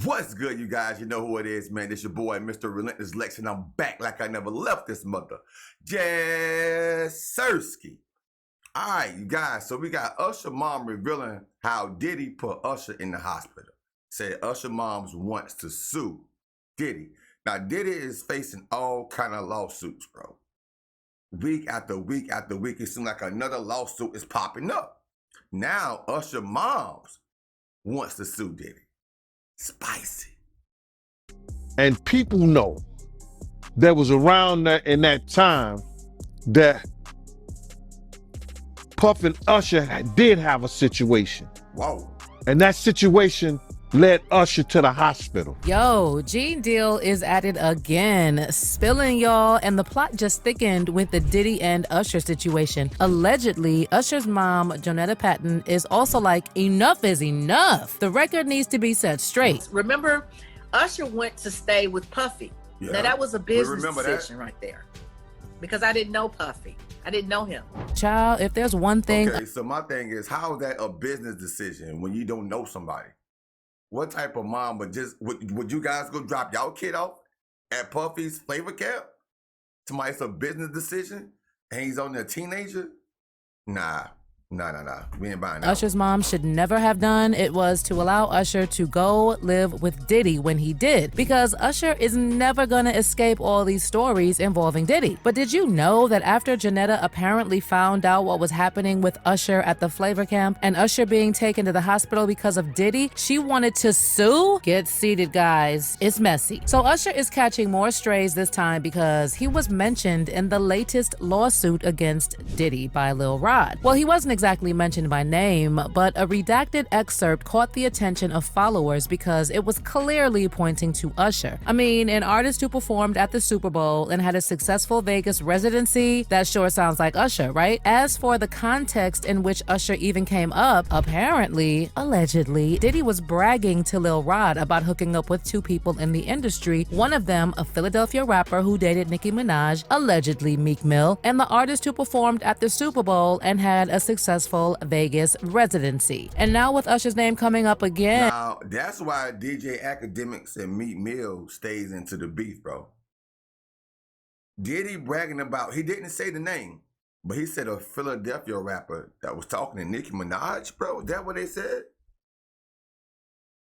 What's good, you guys? You know who it is, man. It's your boy, Mr. Relentless Lex, and I'm back like I never left this mother. Jessersky. All right, you guys. So we got Usher mom revealing how Diddy put Usher in the hospital. Said Usher moms wants to sue Diddy. Now, Diddy is facing all kind of lawsuits, bro. Week after week after week, it seems like another lawsuit is popping up. Now, Usher moms wants to sue Diddy. Spicy. And people know that was around in that time that Puff and Usher did have a situation. Whoa. And that situation led Usher to the hospital. Yo, Gene Deal is at it again, spilling y'all, and the plot just thickened with the Diddy and Usher situation. Allegedly, Usher's mom, Jonetta Patton, is also like, enough is enough. The record needs to be set straight. Remember, Usher went to stay with Puffy. Yeah. Now that was a business Remember decision right there. Because I didn't know Puffy. I didn't know him. Child, if there's one thing... Okay, so my thing is, how is that a business decision when you don't know somebody? What type of mom would you guys go drop y'all kid off at Puffy's flavor camp? Somebody, it's a business decision and he's only a teenager? Nah. We ain't buying that. Usher's mom should never have done it was to allow Usher to go live with Diddy when he did, because Usher is never gonna escape all these stories involving Diddy. But did you know that after Jonetta apparently found out what was happening with Usher at the flavor camp and Usher being taken to the hospital because of Diddy, she wanted to sue? Get seated, guys. It's messy. So Usher is catching more strays this time because he was mentioned in the latest lawsuit against Diddy by Lil Rod. Well, he wasn't exactly mentioned by name, but a redacted excerpt caught the attention of followers because it was clearly pointing to Usher. I mean, an artist who performed at the Super Bowl and had a successful Vegas residency, that sure sounds like Usher, right? As for the context in which Usher even came up, apparently, allegedly, Diddy was bragging to Lil Rod about hooking up with two people in the industry, one of them a Philadelphia rapper who dated Nicki Minaj, allegedly Meek Mill, and the artist who performed at the Super Bowl and had a successful Vegas residency. And now with Usher's name coming up again. Now, that's why DJ Academics and Meek Mill stays into the beef, bro. Diddy bragging about, he didn't say the name, but he said a Philadelphia rapper that was talking to Nicki Minaj, bro. Is that what they said?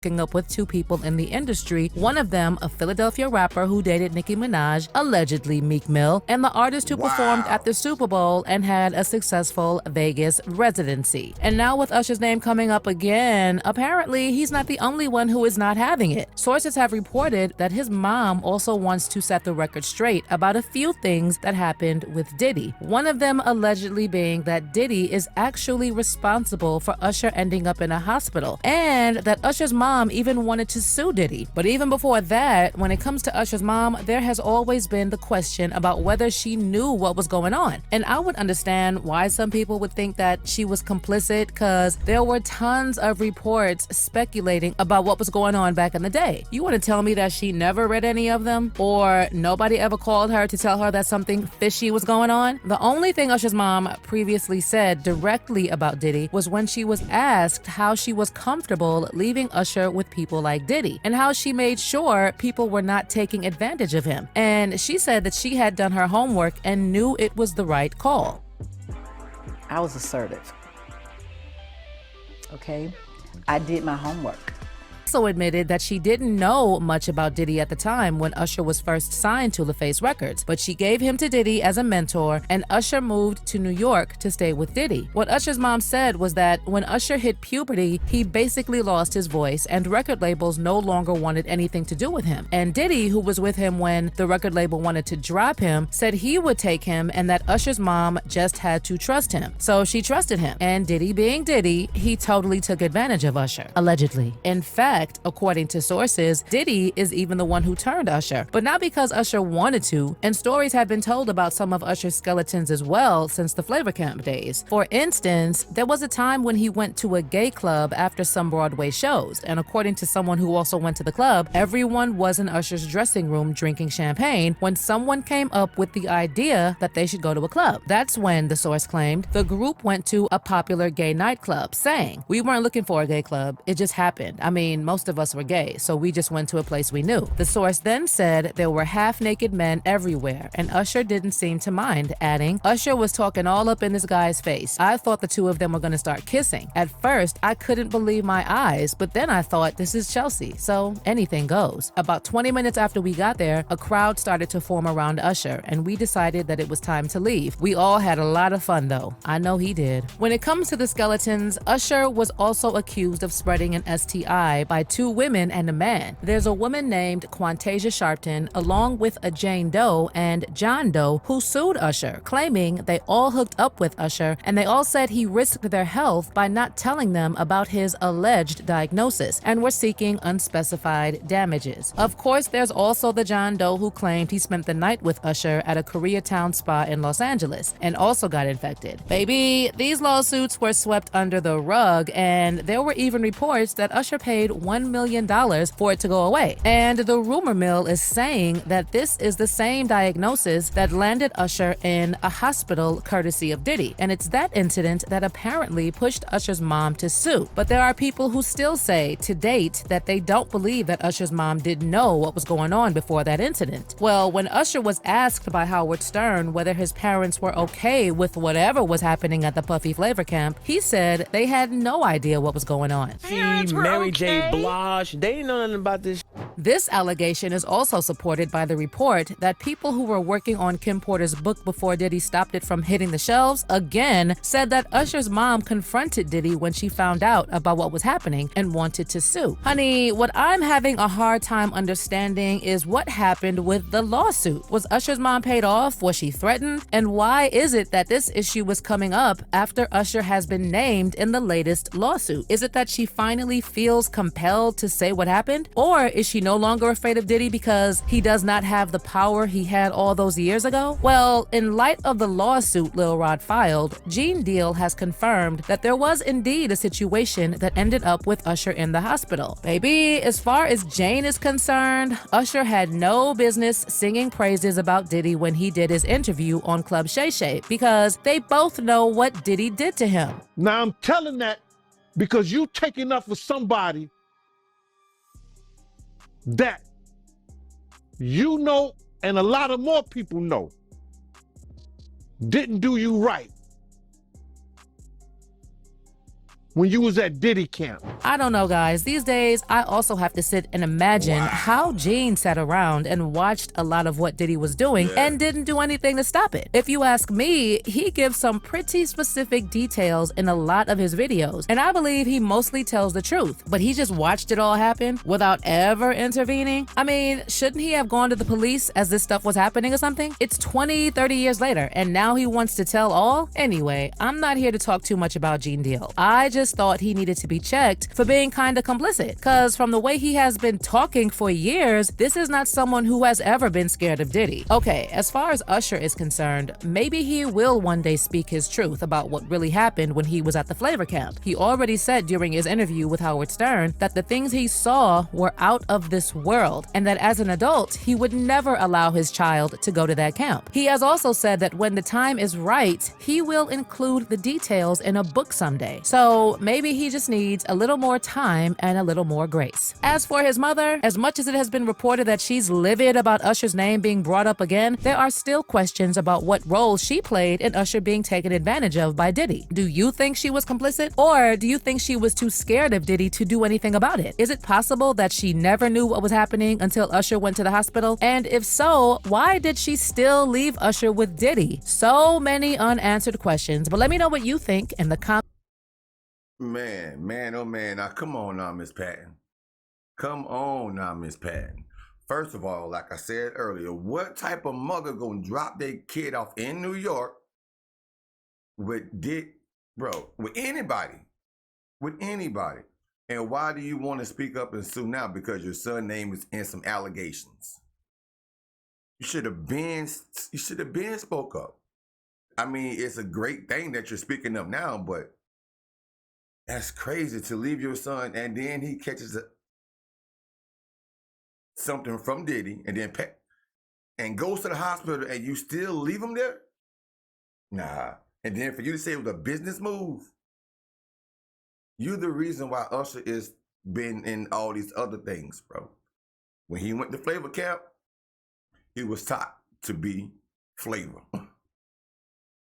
Hooking up with two people in the industry, one of them a Philadelphia rapper who dated Nicki Minaj, allegedly Meek Mill, and the artist who performed at the Super Bowl and had a successful Vegas residency. And now with Usher's name coming up again, apparently he's not the only one who is not having it. Sources have reported that his mom also wants to set the record straight about a few things that happened with Diddy. One of them allegedly being that Diddy is actually responsible for Usher ending up in a hospital, and that Usher's mom even wanted to sue Diddy. But even before that, when it comes to Usher's mom, there has always been the question about whether she knew what was going on. And I would understand why some people would think that she was complicit, because there were tons of reports speculating about what was going on back in the day. You want to tell me that she never read any of them? Or nobody ever called her to tell her that something fishy was going on? The only thing Usher's mom previously said directly about Diddy was when she was asked how she was comfortable leaving Usher with people like Diddy and how she made sure people were not taking advantage of him. And she said that she had done her homework and knew it was the right call. I was assertive. Okay? I did my homework. Also admitted that she didn't know much about Diddy at the time when Usher was first signed to LaFace Records, but she gave him to Diddy as a mentor, and Usher moved to New York to stay with Diddy. What Usher's mom said was that when Usher hit puberty, he basically lost his voice, and record labels no longer wanted anything to do with him. And Diddy, who was with him when the record label wanted to drop him, said he would take him and that Usher's mom just had to trust him. So she trusted him. And Diddy being Diddy, he totally took advantage of Usher, allegedly. In fact, according to sources, Diddy is even the one who turned Usher, but not because Usher wanted to, and stories have been told about some of Usher's skeletons as well since the Flavor Camp days. For instance, there was a time when he went to a gay club after some Broadway shows, and according to someone who also went to the club, everyone was in Usher's dressing room drinking champagne when someone came up with the idea that they should go to a club. That's when, the source claimed, the group went to a popular gay nightclub, saying, "We weren't looking for a gay club, it just happened. I mean, most of us were gay, so we just went to a place we knew. The source then said there were half-naked men everywhere, and Usher didn't seem to mind, adding, Usher was talking all up in this guy's face. I thought the two of them were going to start kissing. At first, I couldn't believe my eyes, but then I thought, this is Chelsea, so anything goes. About 20 minutes after we got there, a crowd started to form around Usher, and we decided that it was time to leave. We all had a lot of fun, though. I know he did. When it comes to the skeletons, Usher was also accused of spreading an STI by 2 women and a man. There's a woman named Quantasia Sharpton, along with a Jane Doe and John Doe, who sued Usher, claiming they all hooked up with Usher, and they all said he risked their health by not telling them about his alleged diagnosis, and were seeking unspecified damages. Of course, there's also the John Doe who claimed he spent the night with Usher at a Koreatown spa in Los Angeles, and also got infected. Baby, these lawsuits were swept under the rug, and there were even reports that Usher paid $1 million for it to go away. And the rumor mill is saying that this is the same diagnosis that landed Usher in a hospital courtesy of Diddy, and it's that incident that apparently pushed Usher's mom to sue. But there are people who still say, to date, that they don't believe that Usher's mom didn't know what was going on before that incident. Well, when Usher was asked by Howard Stern whether his parents were okay with whatever was happening at the Puffy Flavor camp, he said they had no idea what was going on. Mary J. Blige, they didn't know nothing about this. This allegation is also supported by the report that people who were working on Kim Porter's book before Diddy stopped it from hitting the shelves, again, said that Usher's mom confronted Diddy when she found out about what was happening and wanted to sue. Honey, what I'm having a hard time understanding is what happened with the lawsuit. Was Usher's mom paid off? Was she threatened? And why is it that this issue was coming up after Usher has been named in the latest lawsuit? Is it that she finally feels compelled to say what happened? Or is she no longer afraid of Diddy because he does not have the power he had all those years ago? Well, in light of the lawsuit Lil Rod filed, Gene Deal has confirmed that there was indeed a situation that ended up with Usher in the hospital. Baby, as far as Jane is concerned, Usher had no business singing praises about Diddy when he did his interview on Club Shay Shay, because they both know what Diddy did to him. Now I'm telling that because you taking up for somebody that you know and a lot of more people know didn't do you right when you was at Diddy camp. I don't know, guys. These days, I also have to sit and imagine how Gene sat around and watched a lot of what Diddy was doing and didn't do anything to stop it. If you ask me, he gives some pretty specific details in a lot of his videos, and I believe he mostly tells the truth, but he just watched it all happen without ever intervening. I mean, shouldn't he have gone to the police as this stuff was happening or something? It's 20, 30 years later, and now he wants to tell all? Anyway, I'm not here to talk too much about Gene Deal. I just thought he needed to be checked for being kind of complicit, because from the way he has been talking for years, this is not someone who has ever been scared of Diddy. Okay, as far as Usher is concerned, maybe he will one day speak his truth about what really happened when he was at the Flavor Camp. He already said during his interview with Howard Stern that the things he saw were out of this world, and that as an adult, he would never allow his child to go to that camp. He has also said that when the time is right, he will include the details in a book someday. So maybe he just needs a little more time and a little more grace. As for his mother, as much as it has been reported that she's livid about Usher's name being brought up again, there are still questions about what role she played in Usher being taken advantage of by Diddy. Do you think she was complicit? Or do you think she was too scared of Diddy to do anything about it? Is it possible that she never knew what was happening until Usher went to the hospital? And if so, why did she still leave Usher with Diddy? So many unanswered questions, but let me know what you think in the comments. Man, oh man. Now, come on now, Miss Patton. Come on now, Miss Patton. First of all, like I said earlier, what type of mother gonna drop their kid off in New York with with anybody? With anybody. And why do you want to speak up and sue now? Because your son's name is in some allegations. You should have been spoke up. I mean, it's a great thing that you're speaking up now, but that's crazy to leave your son and then he catches something from Diddy and goes to the hospital and you still leave him there? Nah. And then for you to say it was a business move, you're the reason why Usher is been in all these other things, bro. When he went to Flavor Camp, he was taught to be Flavor.